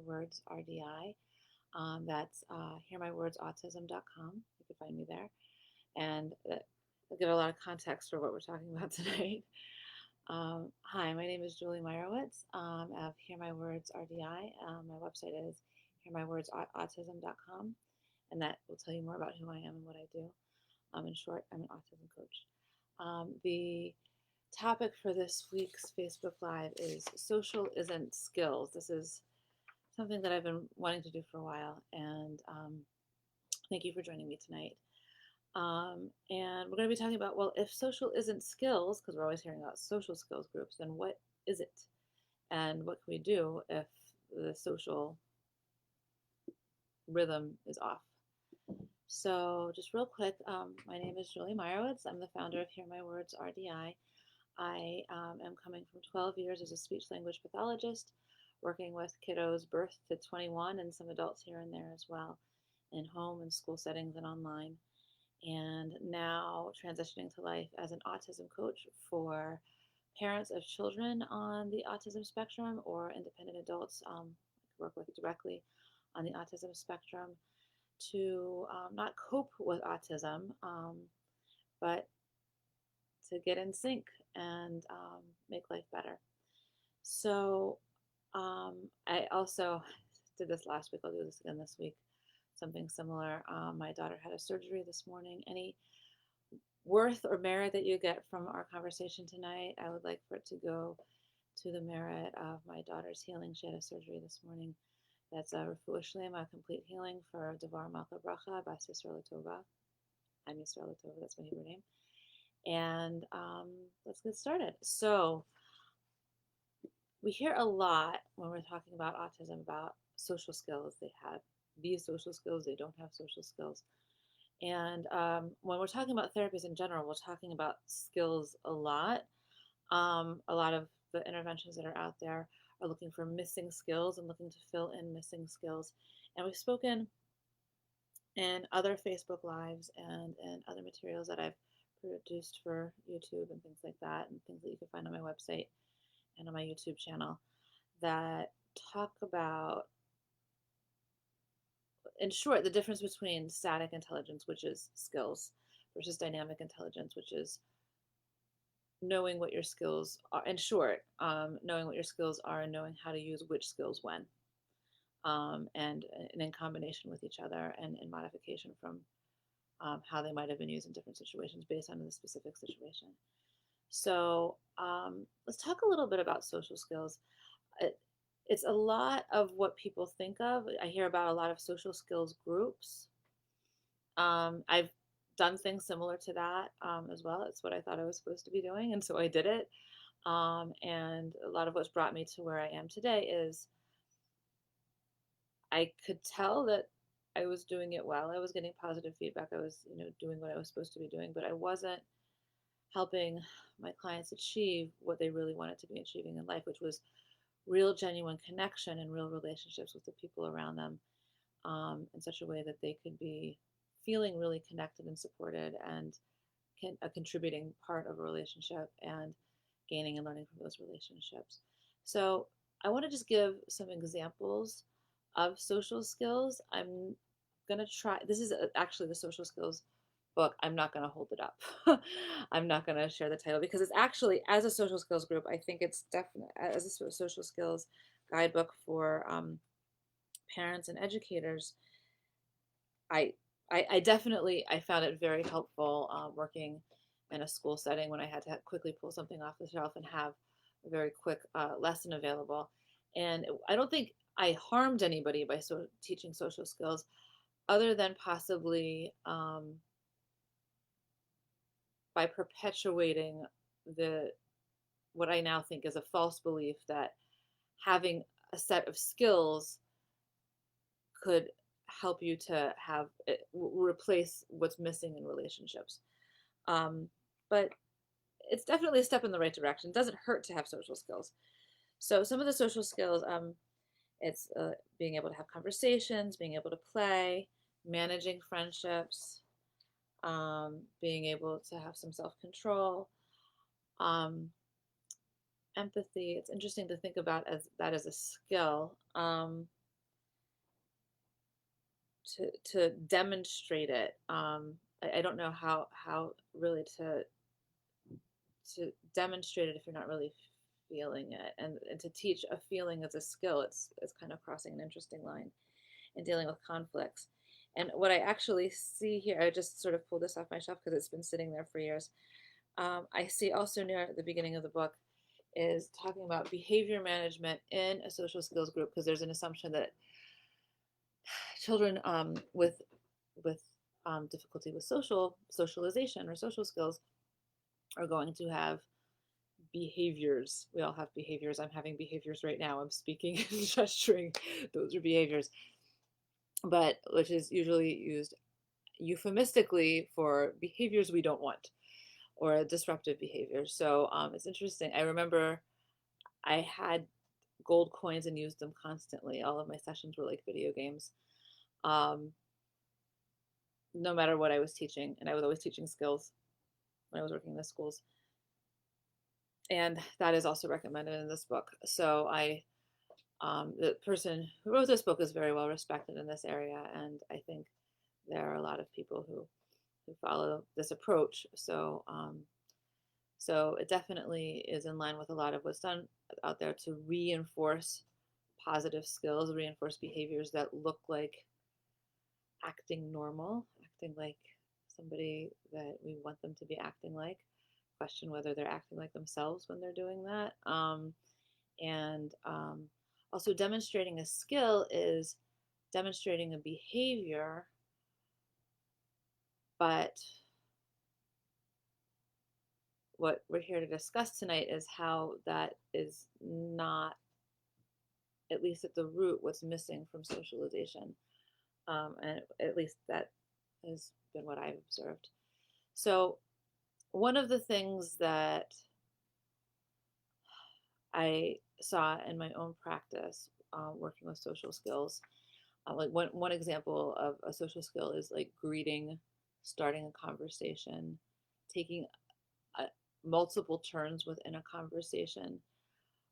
Words RDI. That's hearmywordsautism.com. You can find me there. And I'll give a lot of context for what we're talking about tonight. Hi, my name is Julie Meyerowitz of Hear My Words RDI. My website is hearmywordsautism.com, and that will tell you more about who I am and what I do. In short, I'm an autism coach. The topic for this week's Facebook Live is social isn't skills. This is something that I've been wanting to do for a while, and thank you for joining me tonight. And we're going to be talking about, well, if social isn't skills, because we're always hearing about social skills groups, then what is it? And what can we do if the social rhythm is off? So just real quick, my name is Julie Meyerowitz. I'm the founder of Hear My Words RDI. I am coming from 12 years as a speech language pathologist, working with kiddos birth to 21 and some adults here and there as well, in home and school settings and online. And now transitioning to life as an autism coach for parents of children on the autism spectrum or independent adults I work with directly on the autism spectrum to not cope with autism, but to get in sync and make life better. So I also did this last week. I'll do this again this week. Something similar. My daughter had a surgery this morning. Any worth or merit that you get from our conversation tonight, I would like for it to go to the merit of my daughter's healing. She had a surgery this morning. That's a refuah shlema, complete healing for Devar Malka Bracha Bas Yisrael Tova. I'm Yisrael Tova, that's my Hebrew name. And let's get started. So we hear a lot when we're talking about autism about social skills. They have these social skills, they don't have social skills. And when we're talking about therapies in general, we're talking about skills a lot. A lot of the interventions that are out there are looking for missing skills and looking to fill in missing skills. And we've spoken in other Facebook Lives and in other materials that I've produced for YouTube and things like that, and things that you can find on my website and on my YouTube channel that talk about, in short, the difference between static intelligence, which is skills, versus dynamic intelligence, which is knowing what your skills are. In short, knowing what your skills are and knowing how to use which skills when, and in combination with each other and in modification from how they might have been used in different situations based on the specific situation. So let's talk a little bit about social skills. It's a lot of what people think of. I hear about a lot of social skills groups. I've done things similar to that as well. It's what I thought I was supposed to be doing, and so I did it. And a lot of what's brought me to where I am today is I could tell that I was doing it well. I was getting positive feedback. I was, doing what I was supposed to be doing, but I wasn't helping my clients achieve what they really wanted to be achieving in life, which was real, genuine connection and real relationships with the people around them in such a way that they could be feeling really connected and supported and a contributing part of a relationship and gaining and learning from those relationships. So I want to just give some examples of social skills. I'm going to try, this is actually the social skills book. I'm not going to hold it up. I'm not going to share the title because it's actually, as a social skills group, I think it's definitely as a social skills guidebook for parents and educators. I definitely, I found it very helpful working in a school setting when I had to quickly pull something off the shelf and have a very quick lesson available. And I don't think I harmed anybody by teaching social skills other than possibly by perpetuating what I now think is a false belief that having a set of skills could help you to have replace what's missing in relationships. But it's definitely a step in the right direction. It doesn't hurt to have social skills. So some of the social skills, it's being able to have conversations, being able to play, managing friendships, being able to have some self-control, empathy. It's interesting to think about as that as a skill. to demonstrate it. I don't know how really to demonstrate it if you're not really feeling it, and to teach a feeling as a skill, it's kind of crossing an interesting line in dealing with conflicts. And what I actually see here, I just sort of pulled this off my shelf because it's been sitting there for years. I see also near the beginning of the book is talking about behavior management in a social skills group, because there's an assumption that children with difficulty with socialization or social skills are going to have behaviors. We all have behaviors. I'm having behaviors right now. I'm speaking and gesturing. Those are behaviors, but which is usually used euphemistically for behaviors we don't want or disruptive behaviors. So it's interesting. I remember I had gold coins and used them constantly. All of my sessions were like video games, um, no matter what I was teaching. And I was always teaching skills when I was working in the schools. And that is also recommended in this book. So the person who wrote this book is very well respected in this area. And I think there are a lot of people who follow this approach. So it definitely is in line with a lot of what's done out there to reinforce positive skills, reinforce behaviors that look like acting normal, acting like somebody that we want them to be acting like, question whether they're acting like themselves when they're doing that. And Also, demonstrating a skill is demonstrating a behavior, but what we're here to discuss tonight is how that is not, at least at the root, what's missing from socialization. And at least that has been what I've observed. So, one of the things that I saw in my own practice working with social skills, like one example of a social skill is like greeting, starting a conversation, taking multiple turns within a conversation,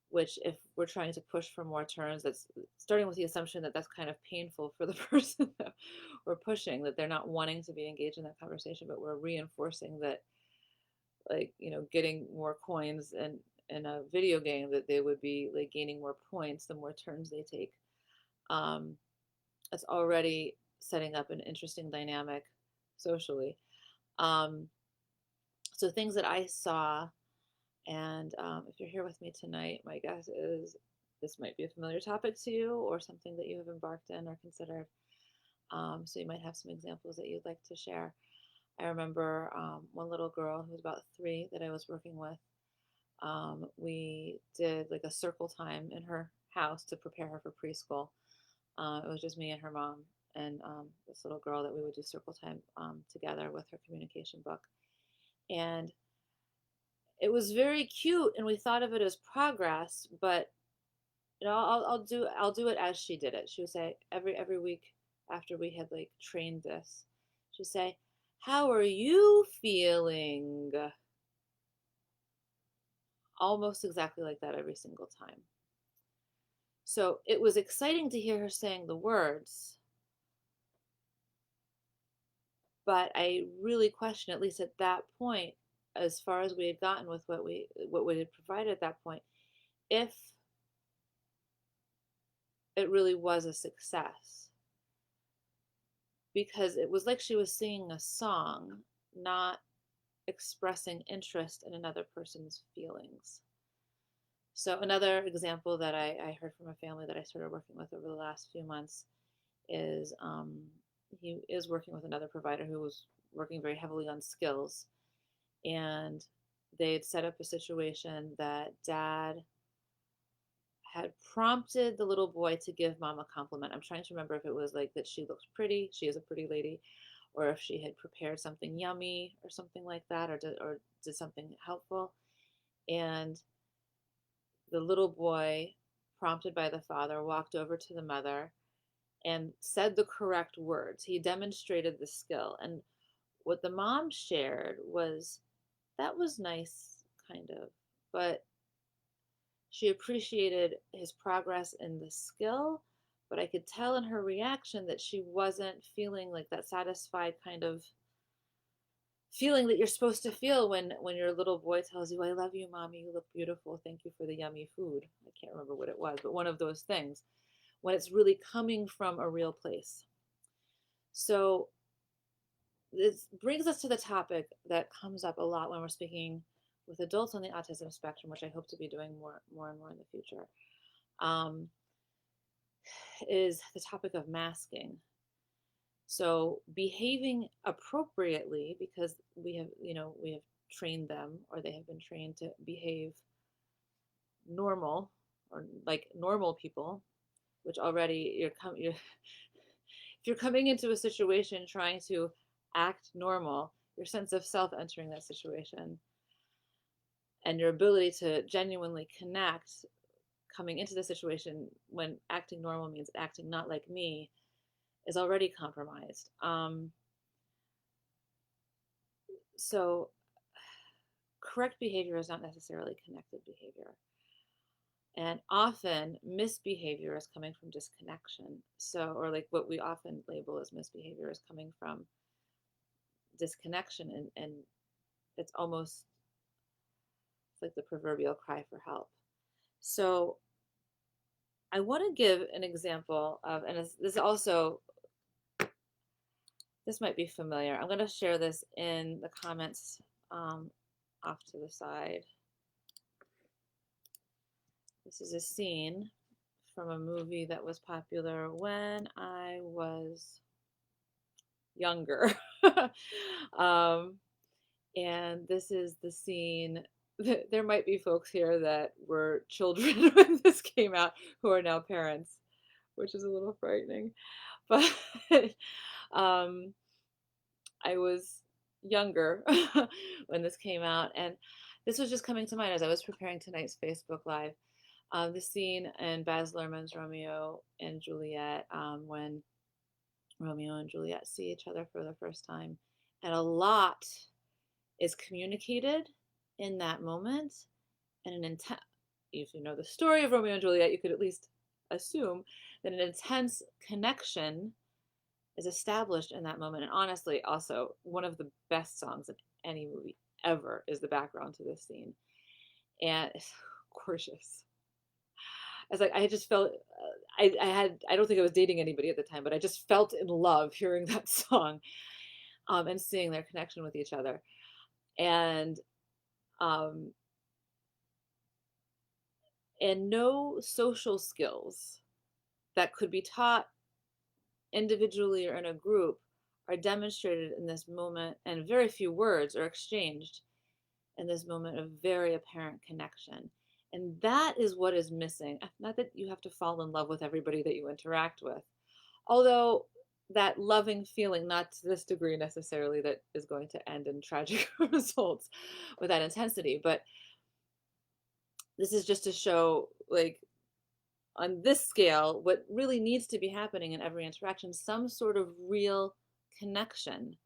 which if we're trying to push for more turns, that's starting with the assumption that that's kind of painful for the person that we're pushing, that they're not wanting to be engaged in that conversation, but we're reinforcing that, like, getting more coins and in a video game, that they would be like gaining more points the more turns they take. It's already setting up an interesting dynamic socially. So things that I saw, and if you're here with me tonight, my guess is this might be a familiar topic to you or something that you have embarked in or considered. So you might have some examples that you'd like to share. I remember one little girl who was about 3 that I was working with. We did like a circle time in her house to prepare her for preschool. It was just me and her mom and this little girl that we would do circle time together with her communication book. And it was very cute, and we thought of it as progress. But I'll do it as she did it. She would say every week after we had like trained this, she'd say, "How are you feeling?" Almost exactly like that every single time. So it was exciting to hear her saying the words, but I really question, at least at that point, as far as we had gotten with what we had provided at that point, if it really was a success. Because it was like she was singing a song, not expressing interest in another person's feelings. So another example that I heard from a family that I started working with over the last few months is he is working with another provider who was working very heavily on skills. And they had set up a situation that dad had prompted the little boy to give mom a compliment. I'm trying to remember if it was like that she looks pretty, she is a pretty lady, or if she had prepared something yummy or something like that, or did something helpful. And the little boy, prompted by the father, walked over to the mother and said the correct words. He demonstrated the skill. And what the mom shared was, that was nice, kind of, but she appreciated his progress in the skill, but I could tell in her reaction that she wasn't feeling like that satisfied kind of feeling that you're supposed to feel when your little boy tells you, "I love you, mommy, you look beautiful, thank you for the yummy food." I can't remember what it was, but one of those things, when it's really coming from a real place. So this brings us to the topic that comes up a lot when we're speaking with adults on the autism spectrum, which I hope to be doing more and more in the future, um, is the topic of masking. So behaving appropriately, because we have trained them, or they have been trained to behave normal, or like normal people, which already if you're coming into a situation trying to act normal, your sense of self entering that situation and your ability to genuinely connect coming into the situation when acting normal means acting not like me is already compromised. So correct behavior is not necessarily connected behavior. And often misbehavior is coming from disconnection. So, or like what we often label as misbehavior is coming from disconnection. And it's almost like the proverbial cry for help. So I want to give an example of, and this also, this might be familiar. I'm going to share this in the comments off to the side. This is a scene from a movie that was popular when I was younger. And this is the scene. There might be folks here that were children when this came out who are now parents, which is a little frightening. But um, I was younger when this came out, and this was just coming to mind as I was preparing tonight's Facebook Live. The scene in Baz Luhrmann's Romeo and Juliet, when Romeo and Juliet see each other for the first time, and a lot is communicated in that moment, and an intent. If you know the story of Romeo and Juliet, you could at least assume that an intense connection is established in that moment. And honestly, also one of the best songs in any movie ever is the background to this scene, and it's gorgeous. I was like, I just felt, I don't think I was dating anybody at the time, but I just felt in love hearing that song, and seeing their connection with each other. And, um, and no social skills that could be taught individually or in a group are demonstrated in this moment, and very few words are exchanged in this moment of very apparent connection. And that is what is missing. Not that you have to fall in love with everybody that you interact with, although that loving feeling, not to this degree necessarily, that is going to end in tragic results with that intensity. But this is just to show, like, on this scale, what really needs to be happening in every interaction, some sort of real connection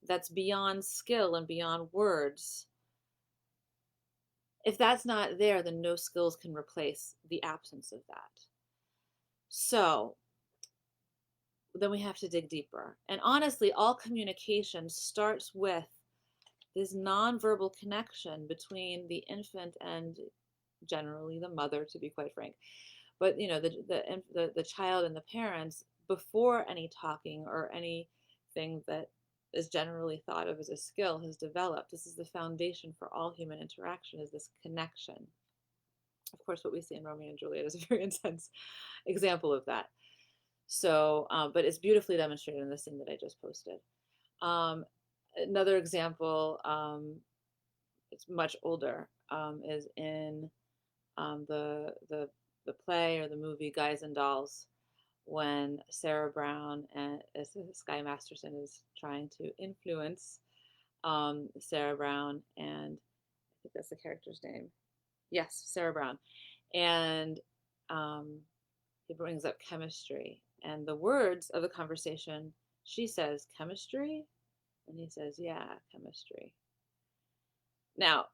that's beyond skill and beyond words. If that's not there, then no skills can replace the absence of that. So then we have to dig deeper. And honestly, all communication starts with this nonverbal connection between the infant and generally the mother, to be quite frank. But the child and the parents, before any talking or anything that is generally thought of as a skill has developed. This is the foundation for all human interaction, is this connection. Of course, what we see in Romeo and Juliet is a very intense example of that. So, but it's beautifully demonstrated in the scene that I just posted. Another example, it's much older, is in the play or the movie Guys and Dolls, when Sarah Brown and Sky Masterson is trying to influence Sarah Brown, and I think that's the character's name. Yes, Sarah Brown. And he brings up chemistry. And the words of the conversation, she says, chemistry? And he says, yeah, chemistry. Now,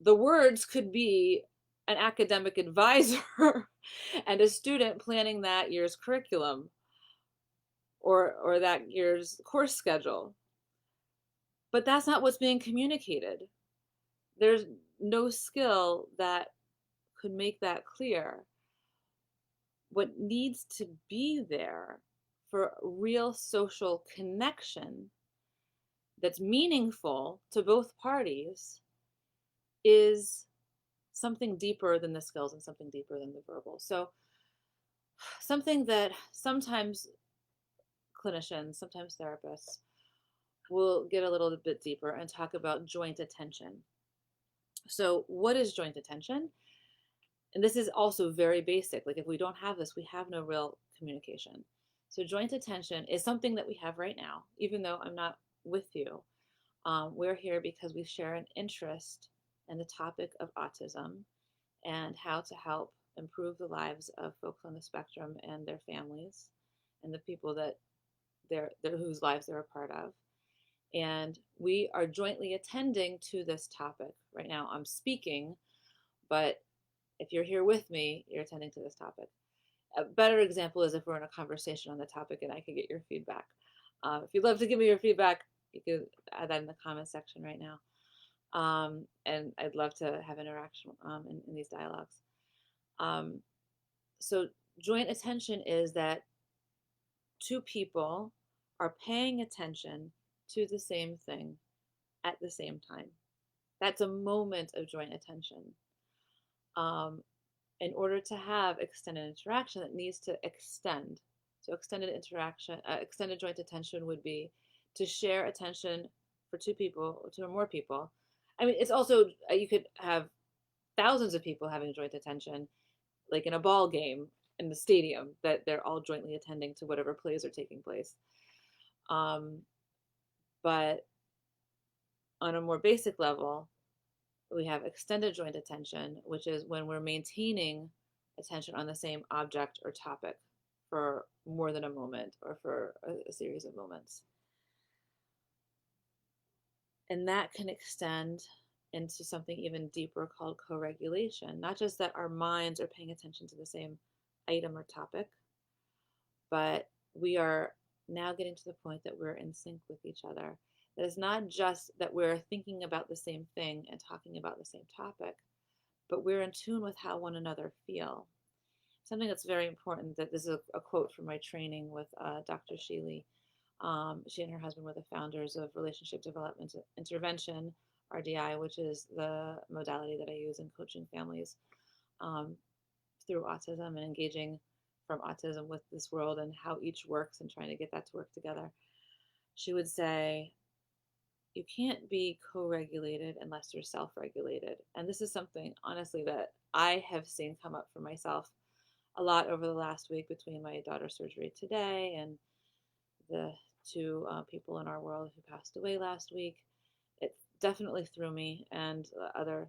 the words could be an academic advisor and a student planning that year's curriculum or that year's course schedule. But that's not what's being communicated. There's no skill that could make that clear. What needs to be there for real social connection that's meaningful to both parties is something deeper than the skills and something deeper than the verbal. So something that sometimes clinicians, sometimes therapists will get a little bit deeper and talk about joint attention. So what is joint attention? And this is also very basic. Like if we don't have this, we have no real communication. So joint attention is something that we have right now, even though I'm not with you. We're here because we share an interest in the topic of autism and how to help improve the lives of folks on the spectrum and their families and the people that they're whose lives they're a part of. And we are jointly attending to this topic. Right now, I'm speaking, but if you're here with me, you're attending to this topic. A better example is if we're in a conversation on the topic and I could get your feedback. If you'd love to give me your feedback, you could add that in the comment section right now. And I'd love to have interaction in these dialogues. So joint attention is that two people are paying attention to the same thing at the same time. That's a moment of joint attention. In order to have extended interaction, that needs to extend. So extended interaction, extended joint attention would be to share attention for two people or two or more people. I mean, it's also, you could have thousands of people having joint attention, like in a ball game in the stadium, that they're all jointly attending to whatever plays are taking place. But on a more basic level, we have extended joint attention, which is when we're maintaining attention on the same object or topic for more than a moment or for a series of moments. And that can extend into something even deeper called co-regulation. Not just that our minds are paying attention to the same item or topic, but we are now getting to the point that we're in sync with each other. That it's not just that we're thinking about the same thing and talking about the same topic, but we're in tune with how one another feel. Something that's very important, that this is a quote from my training with Dr. Sheely. She and her husband were the founders of Relationship Development Intervention, RDI, which is the modality that I use in coaching families through autism and engaging from autism with this world and how each works and trying to get that to work together. She would say, you can't be co-regulated unless you're self-regulated. And this is something, honestly, that I have seen come up for myself a lot over the last week between my daughter's surgery today and the two people in our world who passed away last week. It definitely threw me and other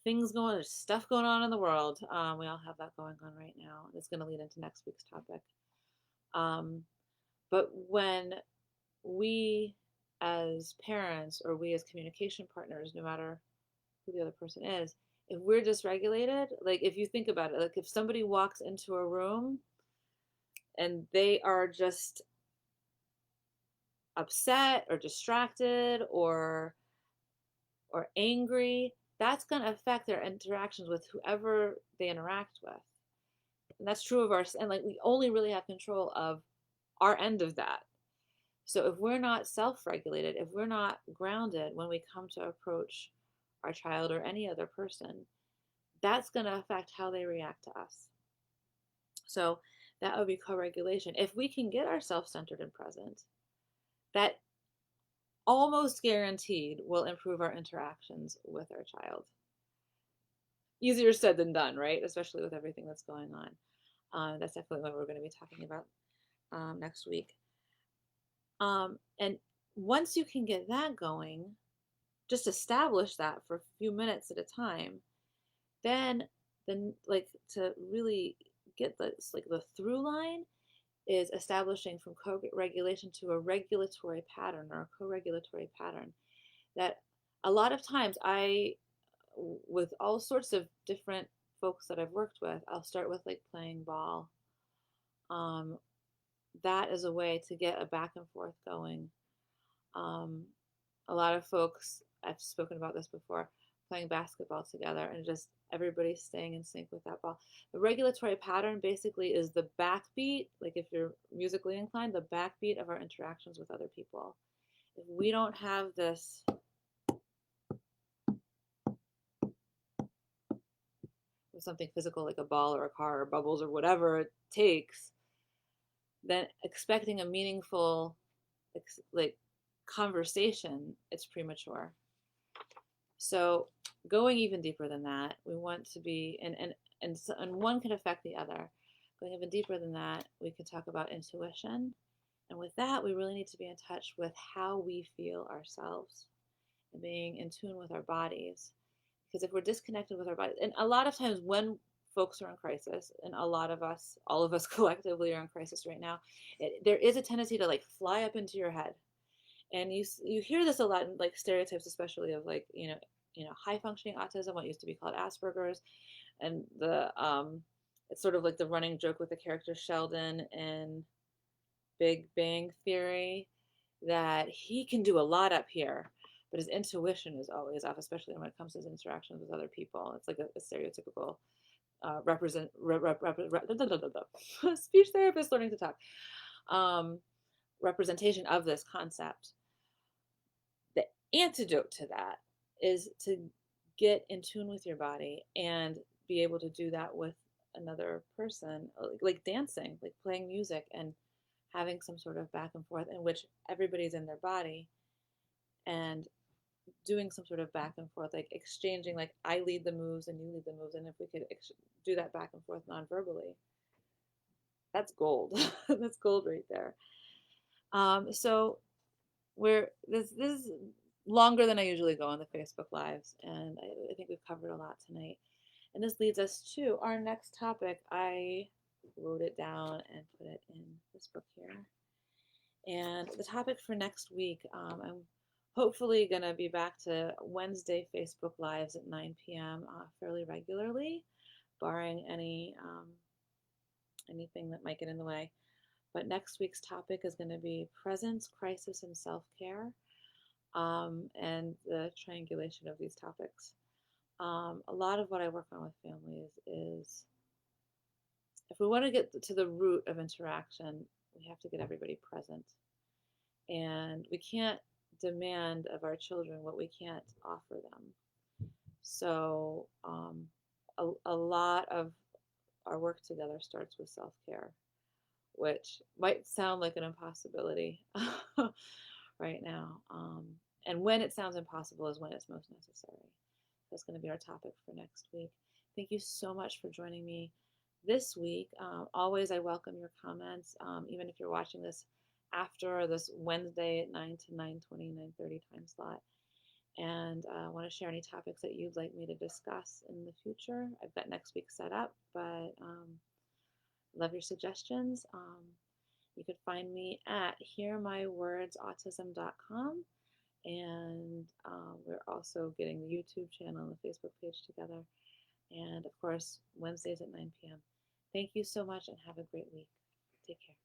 things going, there's stuff going on in the world. We all have that going on right now. It's going to lead into next week's topic. But when we as parents or we as communication partners, no matter who the other person is, if we're dysregulated, like if you think about it, like if somebody walks into a room and they are just upset or distracted or angry, that's going to affect their interactions with whoever they interact with. And that's true of us. And like we only really have control of our end of that. So if we're not self-regulated, if we're not grounded when we come to approach our child or any other person, that's going to affect how they react to us. So that would be co-regulation. If we can get ourselves centered and present, that almost guaranteed will improve our interactions with our child. Easier said than done, right? Especially with everything that's going on. That's definitely what we're going to be talking about next week. And once you can get that going, just establish that for a few minutes at a time, then like to really get this, like the through line is establishing from co-regulation to a regulatory pattern or a co-regulatory pattern. That a lot of times I with all sorts of different folks that I've worked with, I'll start with like playing ball. Um, that is a way to get a back and forth going. Um, a lot of folks, I've spoken about this before, playing basketball together and just everybody staying in sync with that ball. The regulatory pattern basically is the backbeat, like if you're musically inclined, the backbeat of our interactions with other people. If we don't have this with something physical like a ball or a car or bubbles or whatever it takes, then expecting a meaningful like conversation, it's premature. So going even deeper than that, we want to be, and one can affect the other. Going even deeper than that, we can talk about intuition. And with that, we really need to be in touch with how we feel ourselves and being in tune with our bodies. Because if we're disconnected with our bodies, and a lot of times when folks are in crisis, and a lot of us, all of us collectively are in crisis right now, there is a tendency to like fly up into your head. And you hear this a lot in like stereotypes, especially of like high functioning autism, what used to be called Asperger's, and the it's sort of like the running joke with the character Sheldon in Big Bang Theory that he can do a lot up here, but his intuition is always off, especially when it comes to his interactions with other people. It's like a stereotypical speech therapist learning to talk representation of this concept. The antidote to that is to get in tune with your body and be able to do that with another person, like dancing, like playing music and having some sort of back and forth in which everybody's in their body and doing some sort of back and forth, like exchanging, like I lead the moves and you lead the moves. And if we could do that back and forth non-verbally, that's gold. That's gold right there. So this is longer than I usually go on the Facebook Lives, and I think we've covered a lot tonight. And this leads us to our next topic. I wrote it down and put it in this book here. And the topic for next week, I'm hopefully going to be back to Wednesday Facebook Lives at 9 p.m. Fairly regularly, barring anything that might get in the way. But next week's topic is going to be presence, crisis, and self-care, and the triangulation of these topics. A lot of what I work on with families is if we want to get to the root of interaction, we have to get everybody present. And we can't demand of our children what we can't offer them. So a lot of our work together starts with self-care, which might sound like an impossibility right now. And when it sounds impossible is when it's most necessary. That's going to be our topic for next week. Thank you so much for joining me this week. Always, I welcome your comments, even if you're watching this after this Wednesday at 9 to 9:20, 9:30 time slot. And I want to share any topics that you'd like me to discuss in the future. I've got next week set up, but love your suggestions. You can find me at hearmywordsautism.com. And we're also getting the YouTube channel and the Facebook page together. And of course, Wednesdays at 9 p.m. Thank you so much and have a great week. Take care.